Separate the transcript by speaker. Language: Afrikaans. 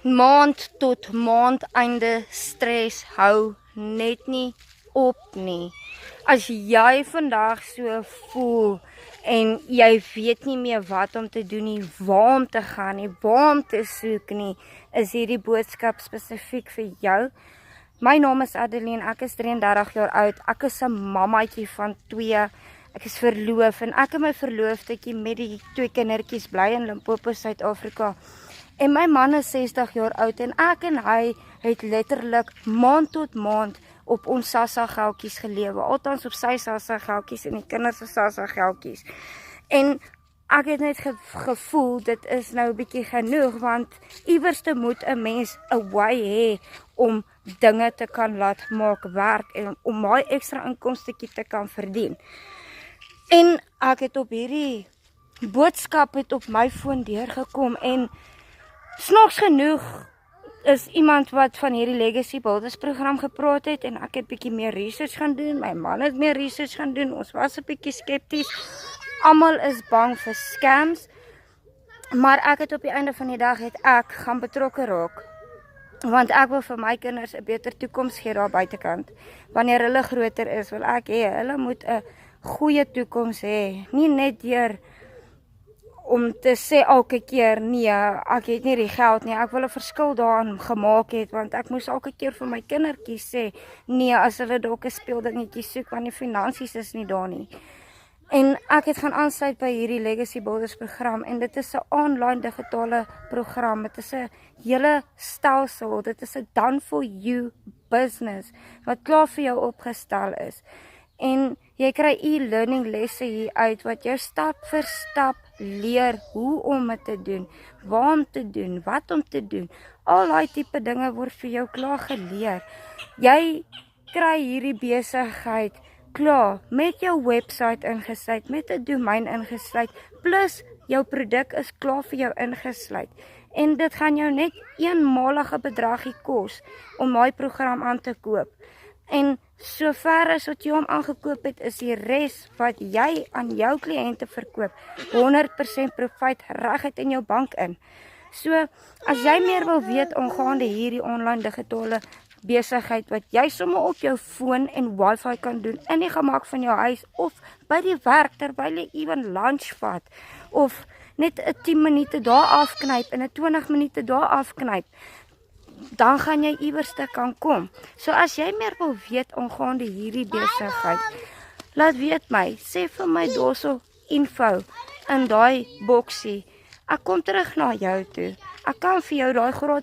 Speaker 1: Maand tot maand einde stres hou net nie op nie. As jy vandag so voel en jy weet nie meer wat om te doen nie, waar om te gaan nie, waar om te soek nie, is hierdie boodskap spesifiek vir jou. My naam is Adeline, ek is 33 jaar oud, ek is 'n mammaatjie van 2, ek is verloof en ek en my verloofdetjie met die 2 kindertjies bly in Limpopo, Suid-Afrika. En my man is 60 jaar oud en ek en hy het letterlik maand tot maand op ons SASSA geldjies gelewe, althans op sy SASSA geldjies en die kinders se SASSA geldjies. En ek het net gevoel, dit is nou 'n bietjie genoeg, want iewerste moet 'n mens 'n way hê om dinge te kan laat maak werk en om daai ekstra inkomstetjie te kan verdien. En ek het op hierdie boodskap het op my foon deurgekom en snaaks genoeg is iemand wat van hierdie Legacy Builders program gepraat het en ek het bietjie meer research gaan doen, my man het meer research gaan doen, ons was 'n bietjie skepties, almal is bang vir scams, maar ek het op die einde van die dag het ek gaan betrokke raak, want ek wil vir my kinders 'n beter toekoms gee daar buitekant. Wanneer hulle groter is, wil ek hê hulle moet 'n goeie toekoms hê, nie net deur om te sê elke keer, nee, ek het nie die geld nie, ek wil 'n verskil daarin gemaak het, want ek moes elke keer vir my kindertjies sê, nee, as hulle dalk 'n speeldingetjie soek, want die finansies is nie daar nie. En ek het gaan aansluit by hierdie Legacy Builders program, en dit is 'n online digitale program, dit is 'n hele stelsel, dit is 'n done for you business, wat klaar vir jou opgestel is. En jy kry e-learning lesse hier uit wat jou stap vir stap leer hoe om dit te doen, waar om te doen, wat om te doen. Al daai tipe dinge word vir jou klaar geleer. Jy kry hierdie besigheid klaar met jou website ingesluit, met 'n domein ingesluit, plus jou produk is klaar vir jou ingesluit. En dit gaan jou net eenmalige bedragie kos om daai program aan te koop. En sover as wat jy hom aangekoop het, is die res wat jy aan jou kliënte verkoop 100% profit reguit in jou bank in. So, as jy meer wil weet aangaande hierdie online digitale besigheid wat jy sommer op jou foon en wifi kan doen in die gemak van jou huis of by die werk terwyl jy ewen lunch vat of net 'n 10 minute daar afknyp en 'n 20 minute daar afknyp, dan gaan jy iewerste kan kom. So as jy meer wil weet aangaande hierdie besigheid, laat weet my, sê vir my daarso info in daai boksie. Ek kom terug na jou toe. Ek kan vir jou daai gratis